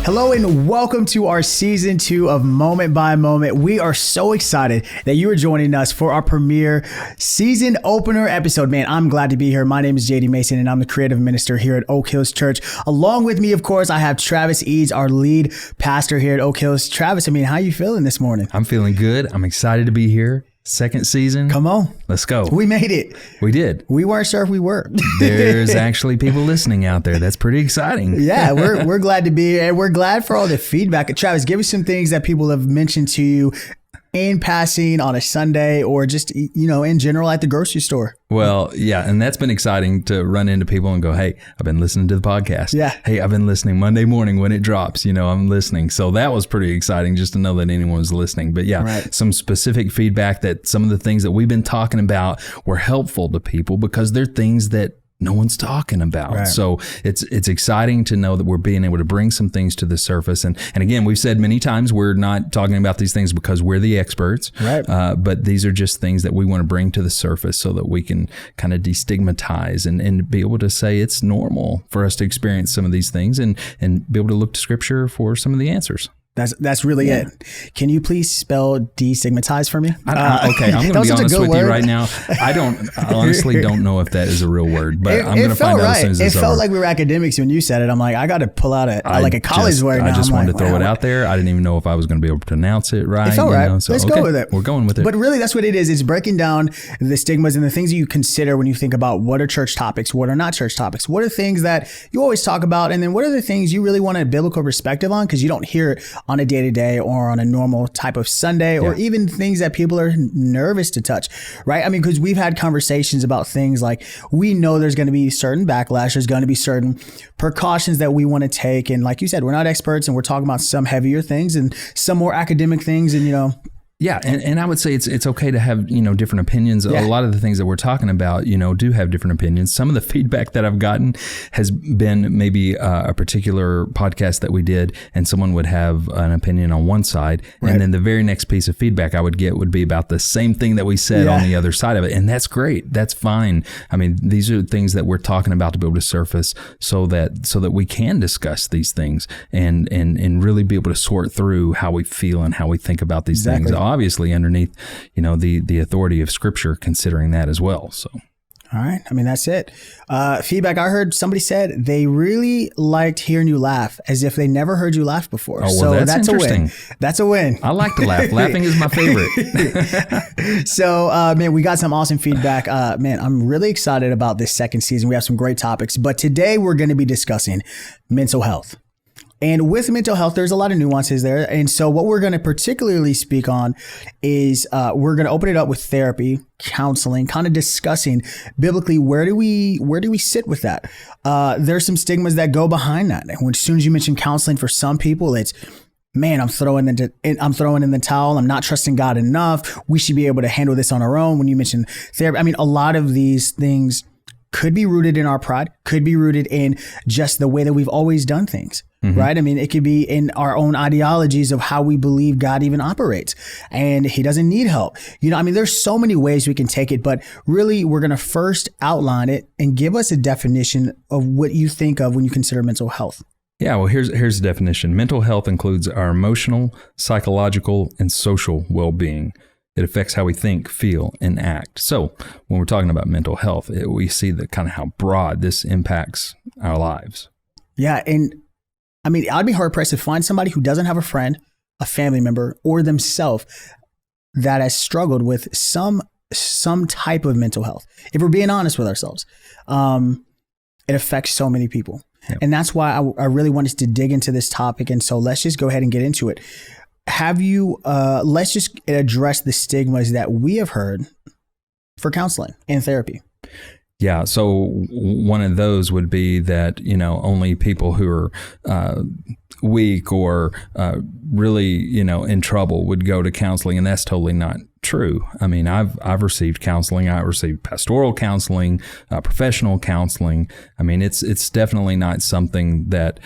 Hello and welcome to our season 2 of Moment by Moment. We are so excited that you are joining us for our premiere season opener episode. Man, I'm glad to be here. My name is JD Mason and I'm the creative minister here at Oak Hills Church. Along with me, of course, I have Travis Eades, our lead pastor here at Oak Hills. Travis, how you feeling this morning? I'm feeling good. I'm excited to be here. Second season. Come on. Let's go. We made it. We did. We weren't sure if we were. There's actually people listening out there. That's pretty exciting. Yeah, we're glad to be here, and we're glad for all the feedback. Travis, give us some things that people have mentioned to you in passing on a Sunday or just, in general at the grocery store. Well, yeah. And that's been exciting to run into people and go, hey, I've been listening to the podcast. Yeah. Hey, I've been listening Monday morning when it drops, I'm listening. So that was pretty exciting just to know that anyone was listening. But yeah, right. Some specific feedback that some of the things that we've been talking about were helpful to people because they're things that no one's talking about. Right. So it's exciting to know that we're being able to bring some things to the surface. And again, we've said many times, we're not talking about these things because we're the experts, right? But these are just things that we want to bring to the surface so that we can kind of destigmatize and be able to say it's normal for us to experience some of these things and be able to look to scripture for some of the answers. That's really it. Can you please spell destigmatize for me? Okay, I'm going to be honest with you right now. I honestly don't know if that is a real word, but I'm going to find out as soon as it's over. It felt like we were academics when you said it. I'm like, I got to pull out a college word. I just wanted to throw it out there. I didn't even know if I was going to be able to pronounce it right. It felt right. So, Let's go with it. We're going with it. But really, that's what it is. It's breaking down the stigmas and the things that you consider when you think about what are church topics, what are not church topics, what are things that you always talk about, and then what are the things you really want a biblical perspective on because you don't hear it on a day-to-day or on a normal type of Sunday, or even things that people are nervous to touch, right? Because we've had conversations about things like we know there's going to be certain backlash, there's going to be certain precautions that we want to take. And like you said, we're not experts and we're talking about some heavier things and some more academic things and, Yeah, and I would say it's okay to have, different opinions. Yeah. A lot of the things that we're talking about, do have different opinions. Some of the feedback that I've gotten has been maybe a particular podcast that we did, and someone would have an opinion on one side, right. And then the very next piece of feedback I would get would be about the same thing that we said on the other side of it. And that's great. That's fine. These are things that we're talking about to be able to surface so that we can discuss these things and really be able to sort through how we feel and how we think about these things. Obviously underneath, the authority of Scripture, considering that as well. So, all right. That's it. Feedback I heard, somebody said they really liked hearing you laugh as if they never heard you laugh before. Oh, well, that's interesting. A win. That's a win. I like to laugh. Laughing is my favorite. So, we got some awesome feedback. I'm really excited about this second season. We have some great topics, but today we're going to be discussing mental health. And with mental health, there's a lot of nuances there. And so what we're going to particularly speak on is we're going to open it up with therapy, counseling, kind of discussing biblically, where do we sit with that? There's some stigmas that go behind that. And as soon as you mention counseling, for some people, it's, man, I'm throwing in the towel. I'm not trusting God enough. We should be able to handle this on our own. When you mention therapy, a lot of these things could be rooted in our pride, could be rooted in just the way that we've always done things. Mm-hmm. Right? It could be in our own ideologies of how we believe God even operates, and he doesn't need help. There's so many ways we can take it, but really we're going to first outline it and give us a definition of what you think of when you consider mental health. Yeah, well, here's the definition. Mental health includes our emotional, psychological, and social well-being. It affects how we think, feel, and act. So when we're talking about mental health, we see the kind of how broad this impacts our lives. Yeah, and I'd be hard pressed to find somebody who doesn't have a friend, a family member, or themselves that has struggled with some type of mental health. If we're being honest with ourselves, it affects so many people. Yep. And that's why I really wanted to dig into this topic. And so let's just go ahead and get into it. Let's just address the stigmas that we have heard for counseling and therapy. Yeah. So one of those would be that, only people who are weak or really, in trouble would go to counseling. And that's totally not true. I've received counseling. I received pastoral counseling, professional counseling. It's definitely not something that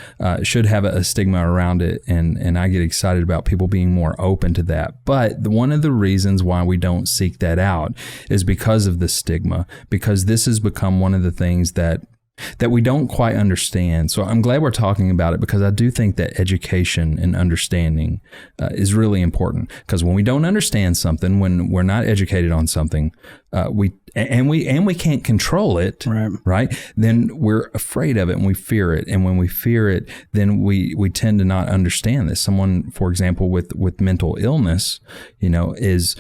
should have a stigma around it. And I get excited about people being more open to that. But one of the reasons why we don't seek that out is because of the stigma, because this has become one of the things that that we don't quite understand. So I'm glad we're talking about it, because I do think that education and understanding is really important. Because when we don't understand something, when we're not educated on something, we can't control it, right? Then we're afraid of it and we fear it. And when we fear it, then we tend to not understand this. Someone, for example, with mental illness, is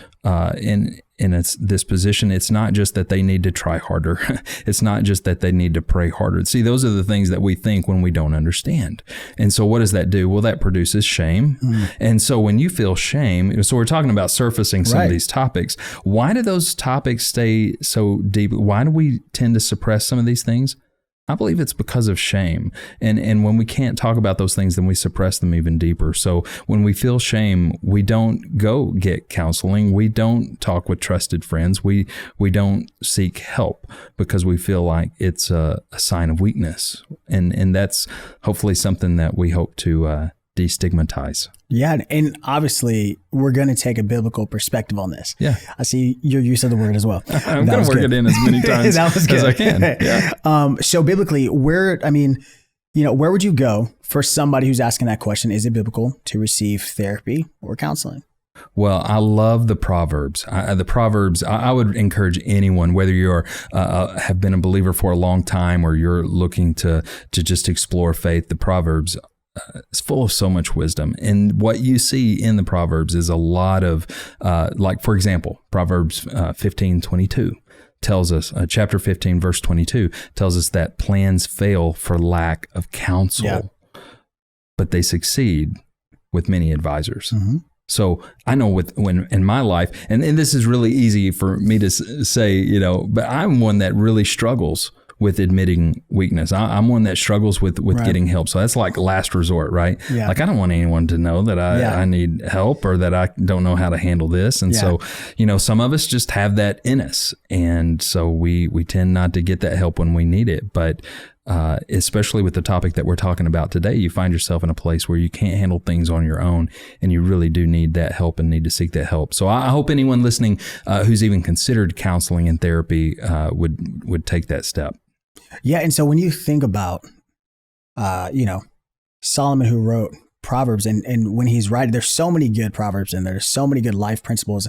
in this position. It's not just that they need to try harder. It's not just that they need to pray harder. See, those are the things that we think when we don't understand. And so what does that do? Well, that produces shame. And so when you feel shame, so we're talking about surfacing some of these topics. Why do those topics stay so deep? Why do we tend to suppress some of these things? I believe it's because of shame. And when we can't talk about those things, then we suppress them even deeper. So when we feel shame, we don't go get counseling. We don't talk with trusted friends. We don't seek help because we feel like it's a sign of weakness. And that's hopefully something that we hope to destigmatize. Yeah. And obviously, we're going to take a biblical perspective on this. Yeah. I see your use of the word as well. I'm going to work it in as many times as I can. Yeah. So biblically, where would you go for somebody who's asking that question? Is it biblical to receive therapy or counseling? Well, I love the Proverbs. I would encourage anyone, whether you're have been a believer for a long time or you're looking to just explore faith, the Proverbs it's full of so much wisdom. And what you see in the Proverbs is a lot of, like, for example, Proverbs 15:22 tells us, chapter 15, verse 22 tells us that plans fail for lack of counsel, but they succeed with many advisors. So I know when in my life, and this is really easy for me to say, but I'm one that really struggles with admitting weakness. I'm one that struggles with getting help. So that's like last resort, right? Yeah. Like I don't want anyone to know that I need help or that I don't know how to handle this. And so, some of us just have that in us. And so we tend not to get that help when we need it. But especially with the topic that we're talking about today, you find yourself in a place where you can't handle things on your own and you really do need that help and need to seek that help. So I hope anyone listening who's even considered counseling and therapy would take that step. Yeah. And so when you think about, Solomon, who wrote Proverbs, and when he's writing, there's so many good Proverbs in there. There's so many good life principles,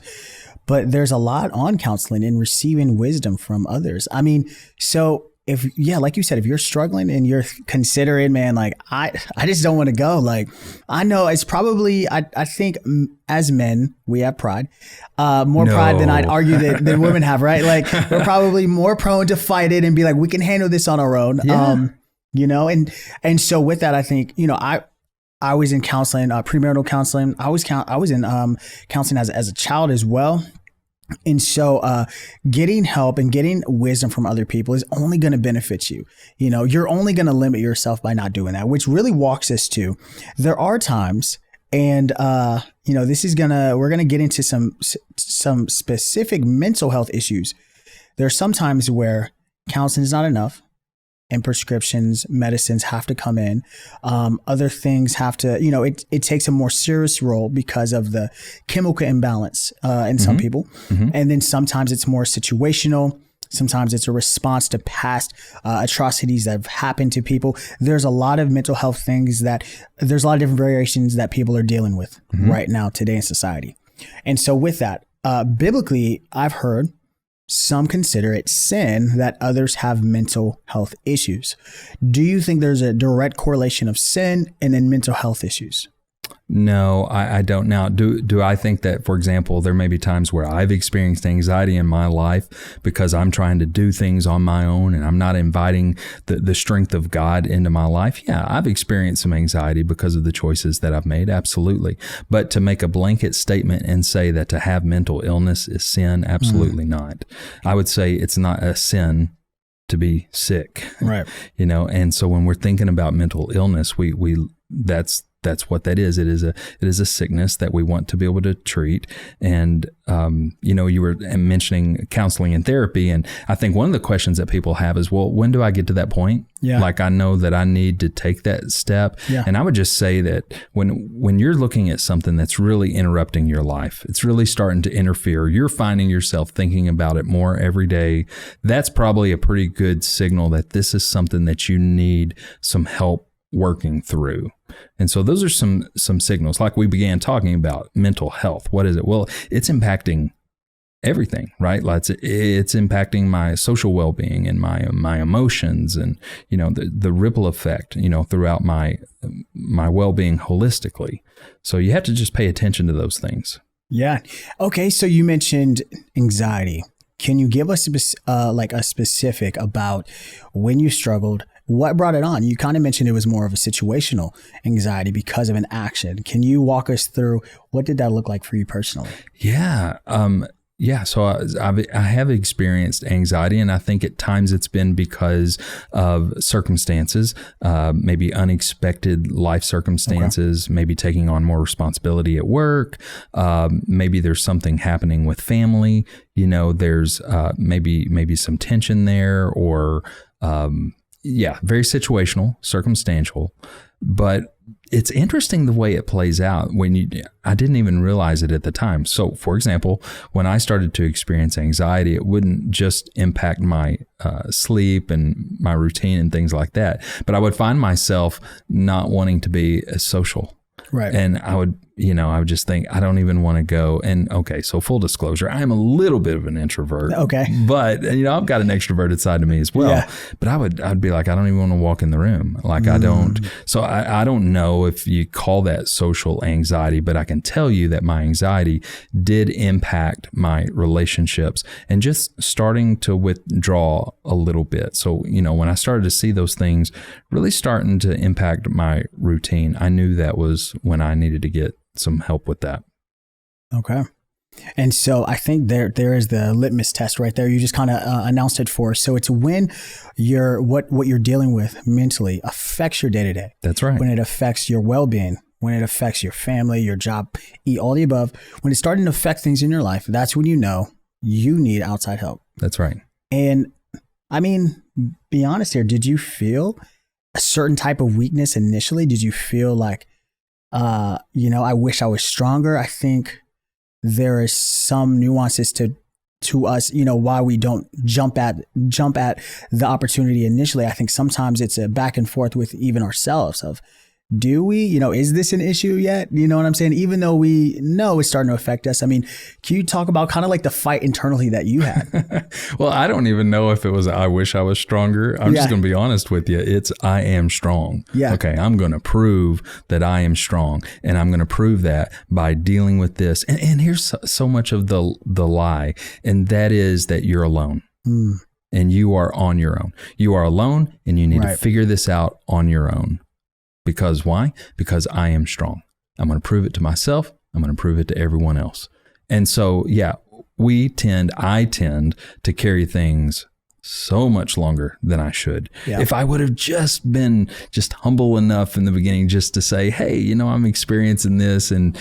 but there's a lot on counseling and receiving wisdom from others. I mean, so like you said, if you're struggling and you're considering, man, like I just don't want to go. Like I know it's probably, I think as men, we have pride, more pride than I'd argue that women have, right? Like we're probably more prone to fight it and be like, we can handle this on our own. Yeah. And so with that, I think, I was in counseling, premarital counseling. I was in counseling as a child as well. And so getting help and getting wisdom from other people is only going to benefit you. You're only going to limit yourself by not doing that, which really walks us to, there are times, and we're going to get into some specific mental health issues. There are some times where counseling is not enough and prescriptions, medicines have to come in. Other things have to, it takes a more serious role because of the chemical imbalance in some people. And then sometimes it's more situational. Sometimes it's a response to past atrocities that have happened to people. There's a lot of mental health things there's a lot of different variations that people are dealing with right now today in society. And so with that, biblically, I've heard some consider it sin that others have mental health issues. Do you think there's a direct correlation of sin and then mental health issues? No, I don't. Now, do I think that, for example, there may be times where I've experienced anxiety in my life because I'm trying to do things on my own and I'm not inviting the strength of God into my life? Yeah, I've experienced some anxiety because of the choices that I've made. Absolutely. But to make a blanket statement and say that to have mental illness is sin, absolutely not. I would say it's not a sin to be sick. Right. And so when we're thinking about mental illness, that's that's what that is. It is a sickness that we want to be able to treat. And, you were mentioning counseling and therapy. And I think one of the questions that people have is, well, when do I get to that point? Yeah. Like I know that I need to take that step. Yeah. And I would just say that when you're looking at something that's really interrupting your life, it's really starting to interfere, you're finding yourself thinking about it more every day. That's probably a pretty good signal that this is something that you need some help working through. And so those are some signals, like we began talking about mental health. What is it? Well, it's impacting everything, right? Like it's impacting my social well-being and my emotions, and the ripple effect, throughout my well-being holistically. So you have to just pay attention to those things. Yeah. Okay. So you mentioned anxiety. Can you give us a specific about when you struggled? What brought it on? You kind of mentioned it was more of a situational anxiety because of an action. Can you walk us through what did that look like for you personally? Yeah. So I have experienced anxiety, and I think at times it's been because of circumstances, maybe unexpected life circumstances, maybe taking on more responsibility at work. Maybe there's something happening with family. There's maybe some tension there, or very situational, circumstantial. But it's interesting the way it plays out I didn't even realize it at the time. So, for example, when I started to experience anxiety, it wouldn't just impact my sleep and my routine and things like that, but I would find myself not wanting to be as social. Right. And I would just think, I don't even want to go. And okay, so full disclosure, I'm a little bit of an introvert. Okay. But, I've got an extroverted side to me as well. Yeah. But I'd be like, I don't even want to walk in the room. Like I don't. So I don't know if you call that social anxiety, but I can tell you that my anxiety did impact my relationships and just starting to withdraw a little bit. So, when I started to see those things really starting to impact my routine, I knew that was when I needed to get some help with that. Okay. And so I think there is the litmus test right there. You just kind of announced it for us. So it's when what you're dealing with mentally affects your day to day. That's right. When it affects your well-being, when it affects your family, your job, all the above, when it's starting to affect things in your life, that's when you know you need outside help. That's right. And I mean, be honest here. Did you feel a certain type of weakness initially? Did you feel like, I wish I was stronger? I think there is some nuances to us, why we don't jump at the opportunity initially. I think sometimes it's a back and forth with even ourselves of, do we, is this an issue yet? You know what I'm saying? Even though we know it's starting to affect us. I mean, can you talk about kind of like the fight internally that you had? Well, I don't even know if it was, I wish I was stronger. I'm just going to be honest with you. It's, I am strong. Yeah. Okay. I'm going to prove that I am strong, and I'm going to prove that by dealing with this. And here's so much of the lie. And that is that you're alone. And you are on your own. You are alone, and you need to figure this out on your own. Because why? Because I am strong. I'm going to prove it to myself. I'm going to prove it to everyone else. And so, I tend to carry things so much longer than I should. Yeah. If I would have just been humble enough in the beginning just to say, hey, I'm experiencing this, and,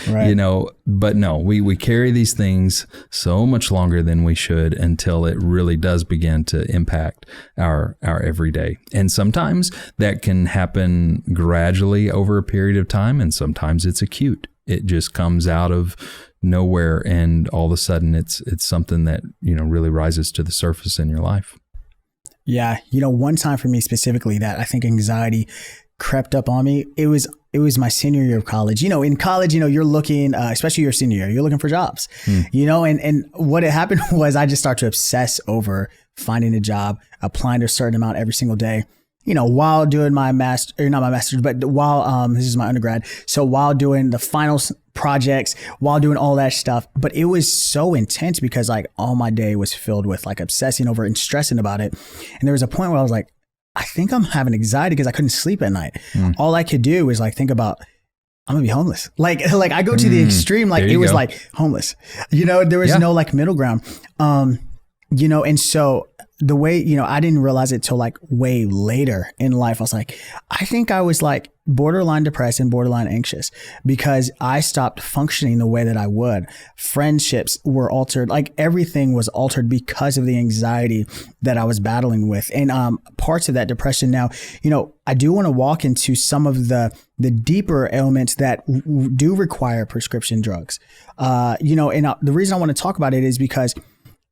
but no, we carry these things so much longer than we should until it really does begin to impact our everyday. And sometimes that can happen gradually over a period of time, and sometimes it's acute. It just comes out of nowhere, and all of a sudden it's something that, really rises to the surface in your life. Yeah. One time for me specifically that I think anxiety crept up on me, it was my senior year of college. In college, you're looking, especially your senior year, you're looking for jobs, and what had happened was I just started to obsess over finding a job, applying to a certain amount every single day, while doing my not my master's, but while, this is my undergrad. So while doing the final projects, while doing all that stuff, but it was so intense because like all my day was filled with like obsessing over and stressing about it. And there was a point where I was like, I think I'm having anxiety because I couldn't sleep at night. All I could do was like, think about, I'm gonna be homeless. Like I go to the extreme, like it was like homeless, there was no like middle ground, and so the way, I didn't realize it till like way later in life. I was like, I think I was like borderline depressed and borderline anxious because I stopped functioning the way that I would. Friendships were altered. Like everything was altered because of the anxiety that I was battling with. And parts of that depression now, I do want to walk into some of the deeper ailments that do require prescription drugs. And the reason I want to talk about it is because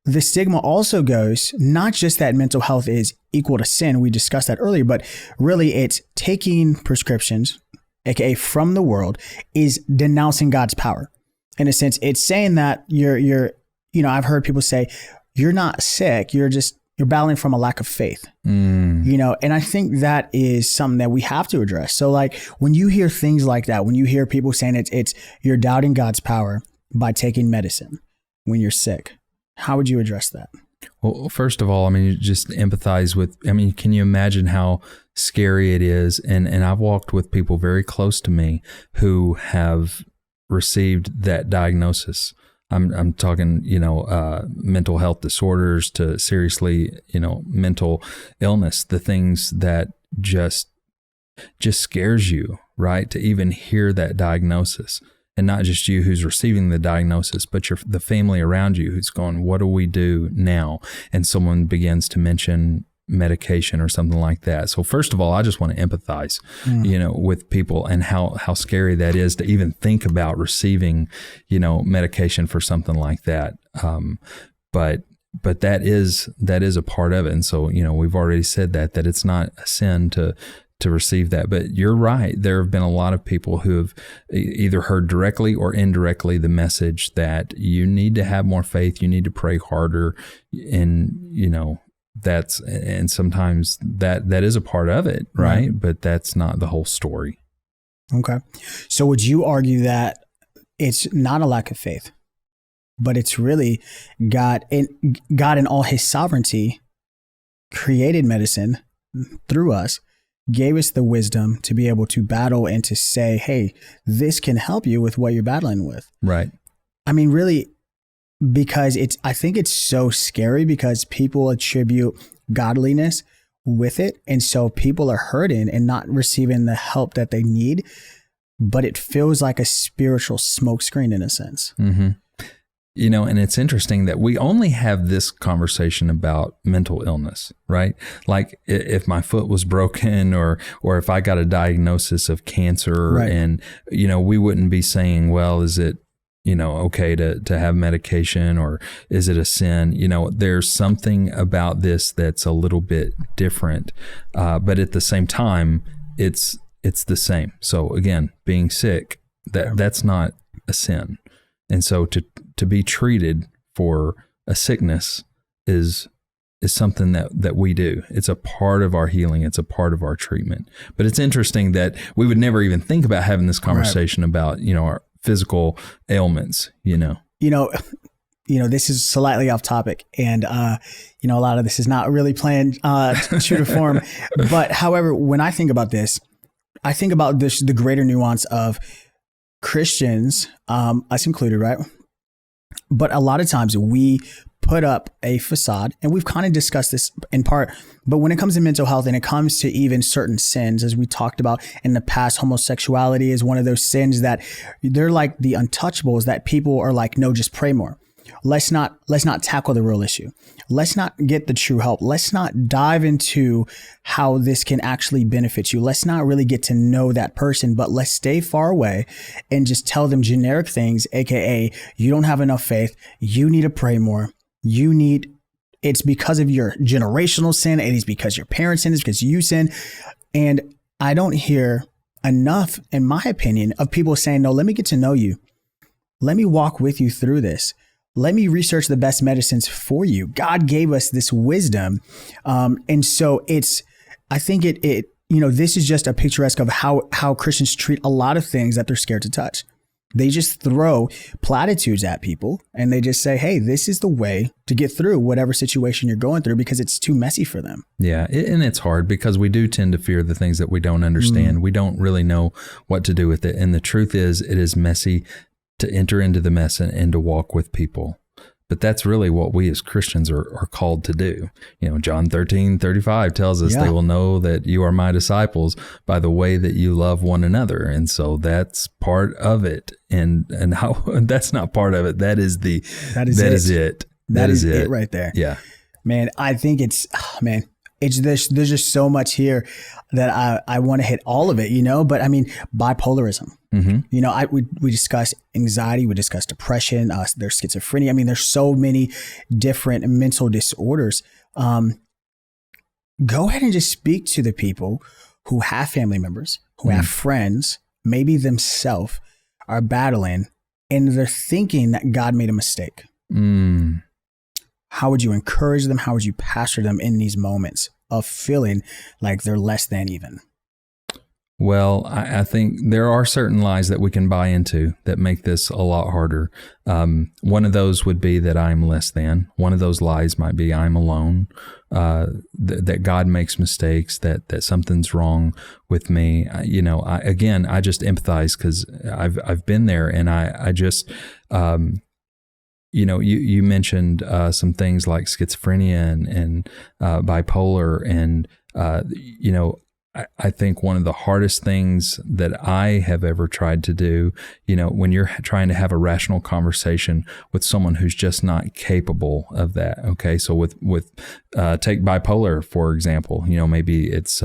the stigma also goes, not just that mental health is equal to sin. We discussed that earlier, but really it's taking prescriptions, aka from the world, is denouncing God's power. In a sense, it's saying that you're I've heard people say, you're not sick. You're battling from a lack of faith, and I think that is something that we have to address. So like when you hear things like that, when you hear people saying it's you're doubting God's power by taking medicine when you're sick, how would you address that? Well, first of all, you just empathize with, can you imagine how scary it is? And I've walked with people very close to me who have received that diagnosis. I'm talking, mental health disorders to seriously, mental illness, the things that just scares you, right? To even hear that diagnosis. And not just you who's receiving the diagnosis, but the family around you who's going, what do we do now? And someone begins to mention medication or something like that. So first of all, I just want to empathize, with people and how scary that is to even think about receiving, medication for something like that. But that is a part of it. And so, we've already said that it's not a sin to receive that. But you're right. There have been a lot of people who have either heard directly or indirectly the message that you need to have more faith, you need to pray harder. And, and sometimes that is a part of it, right? But that's not the whole story. Okay. So would you argue that it's not a lack of faith, but it's really God in all his sovereignty created medicine through us, gave us the wisdom to be able to battle and to say, hey, this can help you with what you're battling with. Right. Really, because I think it's so scary because people attribute godliness with it. And so people are hurting and not receiving the help that they need, but it feels like a spiritual smokescreen in a sense. Mm-hmm. And it's interesting that we only have this conversation about mental illness, right? Like if my foot was broken or if I got a diagnosis of cancer, right. And, we wouldn't be saying, well, is it, okay to have medication or is it a sin? There's something about this that's a little bit different. But at the same time, it's the same. So again, being sick, that's not a sin. And so to be treated for a sickness is something that we do. It's a part of our healing. It's a part of our treatment. But it's interesting that we would never even think about having this conversation about, our physical ailments, this is slightly off topic and, a lot of this is not really planned true to form. But however, when I think about this, I think about the greater nuance of Christians, us included, right? But a lot of times we put up a facade, and we've kind of discussed this in part, but when it comes to mental health and it comes to even certain sins, as we talked about in the past, homosexuality is one of those sins that they're like the untouchables that people are like, no, just pray more. Let's not tackle the real issue. Let's not get the true help. Let's not dive into how this can actually benefit you. Let's not really get to know that person, but let's stay far away and just tell them generic things, aka you don't have enough faith. You need to pray more. It's because of your generational sin. It is because your parents sin. It's because you sin. And I don't hear enough, in my opinion, of people saying, no, let me get to know you. Let me walk with you through this. Let me research the best medicines for you. God gave us this wisdom. And so I think this is just a picturesque of how Christians treat a lot of things that they're scared to touch. They just throw platitudes at people and they just say, hey, this is the way to get through whatever situation you're going through because it's too messy for them. Yeah. And it's hard because we do tend to fear the things that we don't understand. Mm. We don't really know what to do with it. And the truth is, it is messy to enter into the mess and to walk with people. But that's really what we as Christians are called to do. John 13:35 tells us they will know that you are my disciples by the way that you love one another. And so that's part of it. And how that's not part of it. That is it. That is it right there. Yeah. Man, I think there's just so much here that I want to hit all of it, but I mean, bipolarism, we discuss anxiety, we discuss depression, there's schizophrenia. I mean, there's so many different mental disorders. Go ahead and just speak to the people who have family members, who have friends, maybe themselves are battling, and they're thinking that God made a mistake. How would you encourage them? How would you pastor them in these moments of feeling like they're less than even? Well, I think there are certain lies that we can buy into that make this a lot harder. One of those would be that I'm less than. One of those lies might be I'm alone, that God makes mistakes, that something's wrong with me. I just empathize because I've been there, and I just. You mentioned some things like schizophrenia and bipolar, and I think one of the hardest things that I have ever tried to do, when you're trying to have a rational conversation with someone who's just not capable of that. Okay, so with take bipolar for example, maybe it's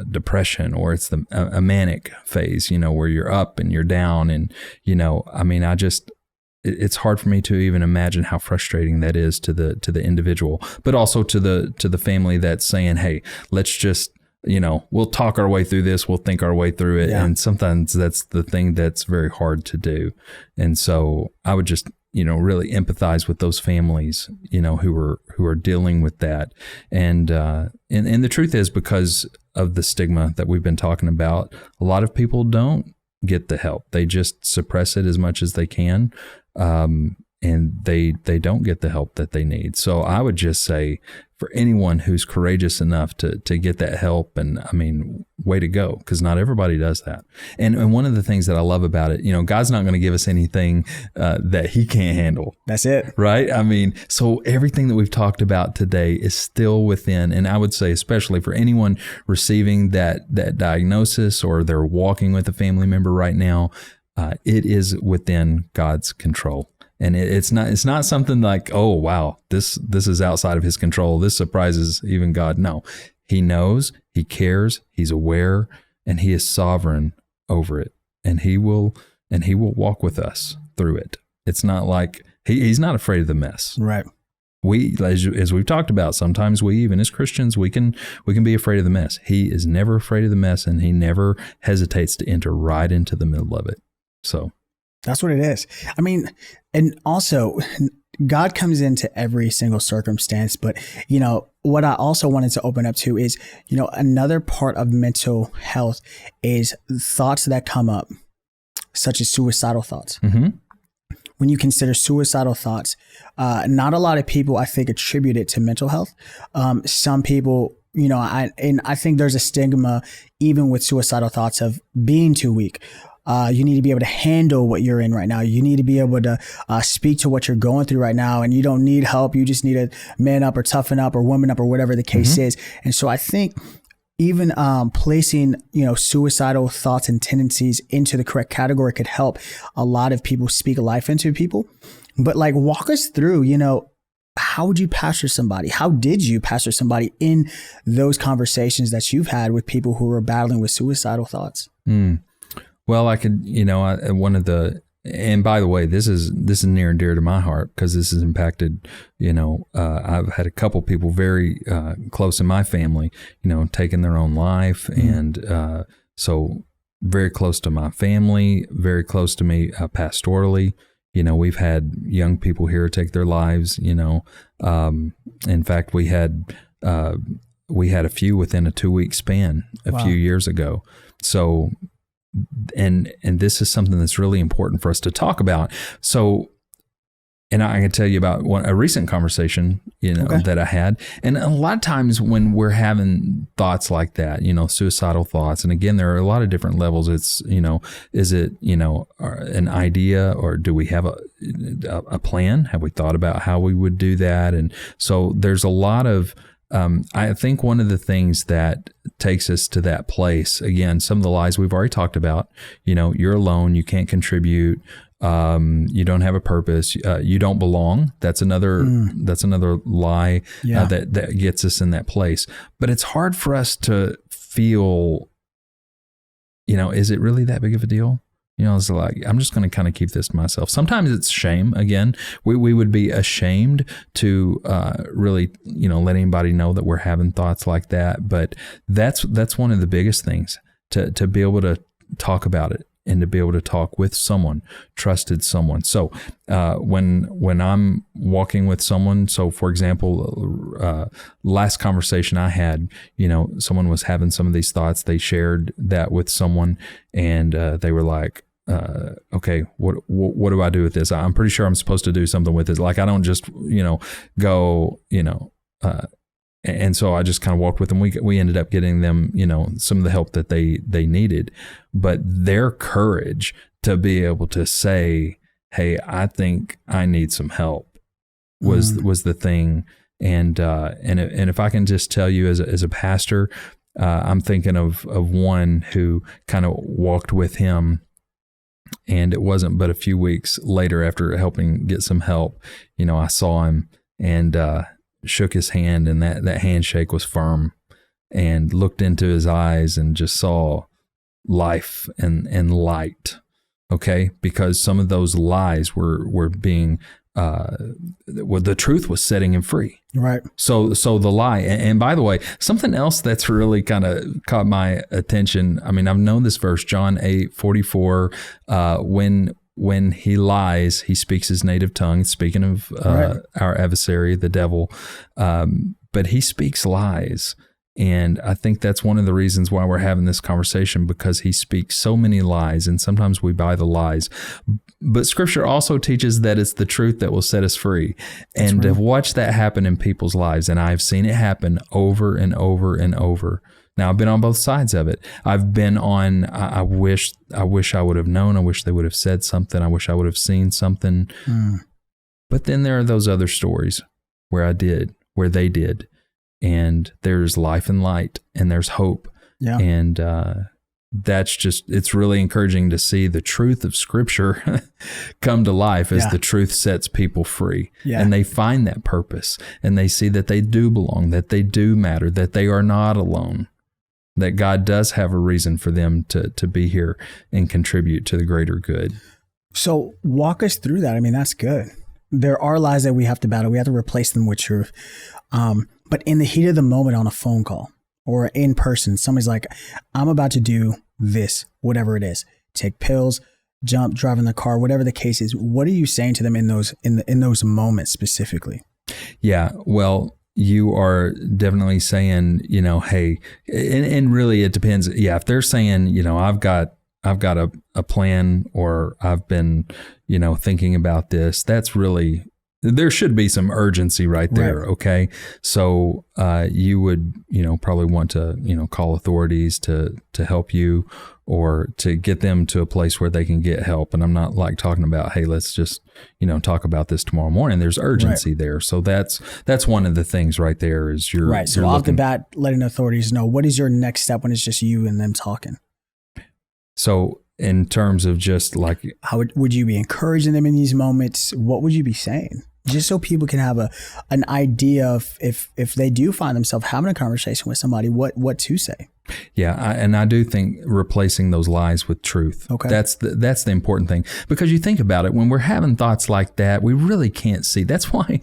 depression, or it's a manic phase, where you're up and you're down, and it's hard for me to even imagine how frustrating that is to the individual, but also to the family that's saying, hey, let's just, we'll talk our way through this. We'll think our way through it. Yeah. And sometimes that's the thing that's very hard to do. And so I would just, really empathize with those families, who are dealing with that. And the truth is, because of the stigma that we've been talking about, a lot of people don't get the help. They just suppress it as much as they can. And they don't get the help that they need. So I would just say, for anyone who's courageous enough to get that help, and I mean, way to go, because not everybody does that. And one of the things that I love about it, God's not going to give us anything that He can't handle. That's it. Right? I mean, so everything that we've talked about today is still within, and I would say especially for anyone receiving that diagnosis, or they're walking with a family member right now, it is within God's control. And it's not something like, oh, wow, this is outside of His control. This surprises even God. No, He knows, He cares, He's aware, and He is sovereign over it. And He will walk with us through it. It's not like He's not afraid of the mess. Right. We, as we've talked about, sometimes we, even as Christians, we can be afraid of the mess. He is never afraid of the mess, and He never hesitates to enter right into the middle of it. So that's what it is. I mean, and also God comes into every single circumstance, but what I also wanted to open up to is, another part of mental health is thoughts that come up, such as suicidal thoughts. Mm-hmm. When you consider suicidal thoughts, not a lot of people, I think, attribute it to mental health. Some people, I think there's a stigma even with suicidal thoughts of being too weak. You need to be able to handle what you're in right now. You need to be able to speak to what you're going through right now, and you don't need help. You just need to man up or toughen up or woman up or whatever the case is. And so I think even placing, suicidal thoughts and tendencies into the correct category could help a lot of people speak life into people. But walk us through, how would you pastor somebody? How did you pastor somebody in those conversations that you've had with people who are battling with suicidal thoughts? Well, I could, and by the way, this is near and dear to my heart, because this has impacted, I've had a couple people very close in my family, taking their own life. And so very close to my family, very close to me pastorally. We've had young people here take their lives, in fact, we had a few within a 2-week span a few years ago. So, and this is something that's really important for us to talk about. So And I can tell you about a recent conversation, that I had. And a lot of times when we're having thoughts like that, suicidal thoughts, and again, there are a lot of different levels. It's, is it, an idea, or do we have a plan? Have we thought about how we would do that? And so there's a lot of, I think one of the things that takes us to that place, again, some of the lies we've already talked about, you're alone, you can't contribute. You don't have a purpose. You don't belong. That's another lie that gets us in that place. But it's hard for us to feel, is it really that big of a deal? It's like, I'm just going to kind of keep this to myself. Sometimes it's shame. Again, we would be ashamed to really, let anybody know that we're having thoughts like that. But that's one of the biggest things, to be able to talk about it. And to be able to talk with someone, trusted someone. So when I'm walking with someone, so for example, last conversation I had, someone was having some of these thoughts. They shared that with someone, and they were like, okay, what do I do with this? I'm pretty sure I'm supposed to do something with it. Like, I don't just, go, and so I just kind of walked with them. We ended up getting them, some of the help that they needed, but their courage to be able to say, "Hey, I think I need some help," was the thing. And if I can just tell you, as a pastor, I'm thinking of one who kind of walked with him. And it wasn't but a few weeks later, after helping get some help, I saw him and shook his hand, and that handshake was firm, and looked into his eyes and just saw life and light. Okay. Because some of those lies were being, the truth was setting him free. Right. So the lie, and by the way, something else that's really kind of caught my attention. I mean, I've known this verse, John 8:44, when he lies, he speaks his native tongue. Speaking of our adversary, the devil, but he speaks lies. And I think that's one of the reasons why we're having this conversation, because he speaks so many lies, and sometimes we buy the lies. But Scripture also teaches that it's the truth that will set us free. And to watch that happen in people's lives, and I've seen it happen over and over and over. Now, I've been on both sides of it. I've been on, I wish I would have known. I wish they would have said something. I wish I would have seen something. But then there are those other stories where they did. And there's life and light, and there's hope. Yeah. And it's really encouraging to see the truth of Scripture come to life as the truth sets people free. Yeah. And they find that purpose, and they see that they do belong, that they do matter, that they are not alone, that God does have a reason for them to be here and contribute to the greater good. So walk us through that. I mean, that's good. There are lies that we have to battle. We have to replace them with truth. But in the heat of the moment, on a phone call or in person, somebody's like, I'm about to do this, whatever it is, take pills, jump, drive in the car, whatever the case is. What are you saying to them in those moments specifically? Yeah, well, you are definitely saying, hey, and really it depends. Yeah, if they're saying, I've got a plan, or I've been, thinking about this, that's really, there should be some urgency right there. Right. Okay. So, you would, probably want to, call authorities to help you, or to get them to a place where they can get help. And I'm not like talking about, hey, let's just, talk about this tomorrow morning. There's urgency there. So that's one of the things right there is you're right. So off the bat, letting authorities know, what is your next step when it's just you and them talking? So in terms of just like, how would you be encouraging them in these moments? What would you be saying? Just so people can have an idea of if they do find themselves having a conversation with somebody, what to say. Yeah, and I do think replacing those lies with truth. Okay, that's the important thing, because you think about it, when we're having thoughts like that, we really can't see. That's why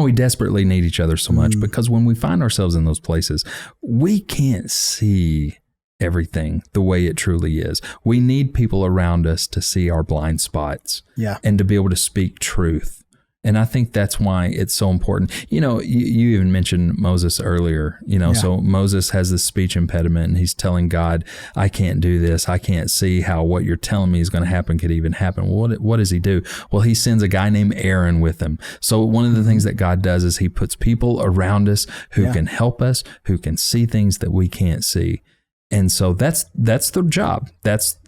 we desperately need each other so much, because when we find ourselves in those places, we can't see everything the way it truly is. We need people around us to see our blind spots, and to be able to speak truth. And I think that's why it's so important. You even mentioned Moses earlier, so Moses has this speech impediment and he's telling God, I can't do this. I can't see how what you're telling me is going to happen could even happen. What does he do? Well, he sends a guy named Aaron with him. So one of the things that God does is he puts people around us who can help us, who can see things that we can't see. And so that's the job.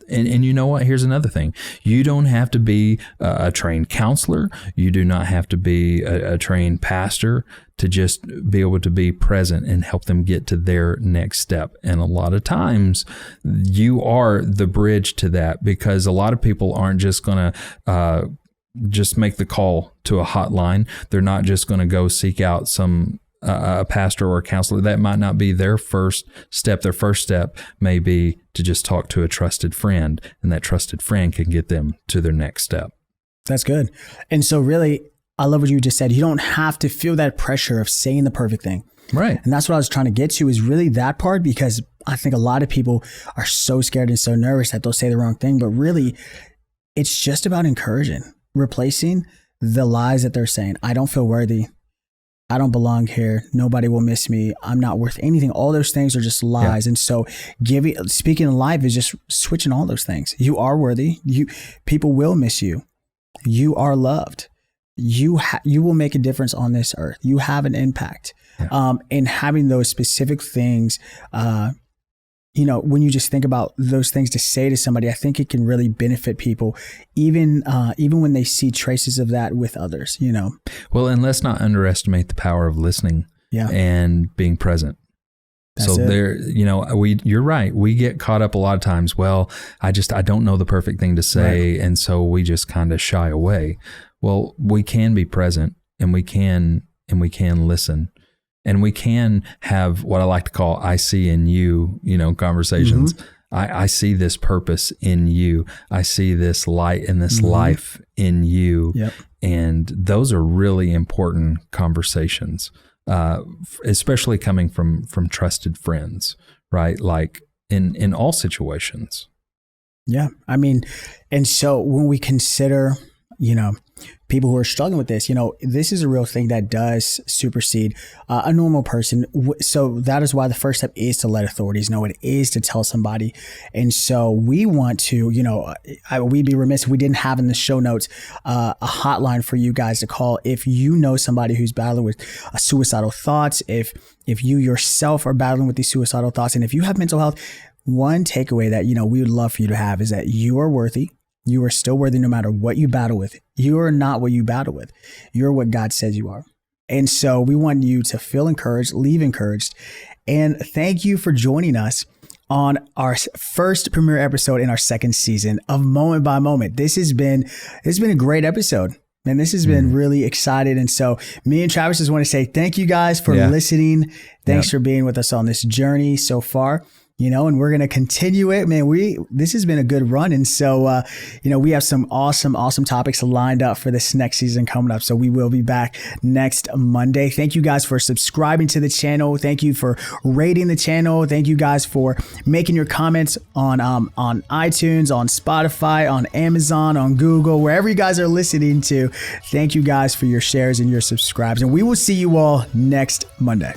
And you know what? Here's another thing. You don't have to be a trained counselor. You do not have to be a trained pastor to just be able to be present and help them get to their next step. And a lot of times you are the bridge to that, because a lot of people aren't just going to just make the call to a hotline. They're not just going to go seek out a pastor or a counselor. That might not be their first step. Their first step may be to just talk to a trusted friend, and that trusted friend can get them to their next step. That's good. And so really, I love what you just said. You don't have to feel that pressure of saying the perfect thing. Right. And that's what I was trying to get to, is really that part, because I think a lot of people are so scared and so nervous that they'll say the wrong thing. But really, it's just about encouraging, replacing the lies that they're saying. I don't feel worthy. I don't belong here. Nobody will miss me. I'm not worth anything. All those things are just lies. Yeah. And so speaking in life is just switching all those things. You are worthy. People will miss you. You are loved. You will make a difference on this earth. You have an impact. Yeah. And having those specific things, when you just think about those things to say to somebody, I think it can really benefit people, even when they see traces of that with others, Well, and let's not underestimate the power of listening and being present. That's so there, you're right. We get caught up a lot of times. Well, I don't know the perfect thing to say. Right. And so we just kind of shy away. Well, we can be present, and we can listen. And we can have what I like to call I see in you, conversations. Mm-hmm. I see this purpose in you. I see this light and this life in you. Yep. And those are really important conversations, especially coming from trusted friends, right? Like in all situations. Yeah. I mean, and so when we consider, people who are struggling with this, this is a real thing that does supersede a normal person. So that is why the first step is to let authorities know. It is to tell somebody. And so we want to, we'd be remiss if we didn't have in the show notes a hotline for you guys to call if you know somebody who's battling with suicidal thoughts, if you yourself are battling with these suicidal thoughts, and if you have mental health. One takeaway that, we would love for you to have is that you are worthy. You are still worthy no matter what you battle with. You are not what you battle with. You're what God says you are. And so we want you to feel encouraged, leave encouraged. And thank you for joining us on our first premiere episode in our second season of Moment by Moment. This has been a great episode. And this has been really excited. And so me and Travis just want to say thank you guys for listening. Thanks for being with us on this journey so far. And we're going to continue it, man. This has been a good run. And so, we have some awesome topics lined up for this next season coming up. So we will be back next Monday. Thank you guys for subscribing to the channel. Thank you for rating the channel. Thank you guys for making your comments on iTunes, on Spotify, on Amazon, on Google, wherever you guys are listening to. Thank you guys for your shares and your subscribes. And we will see you all next Monday.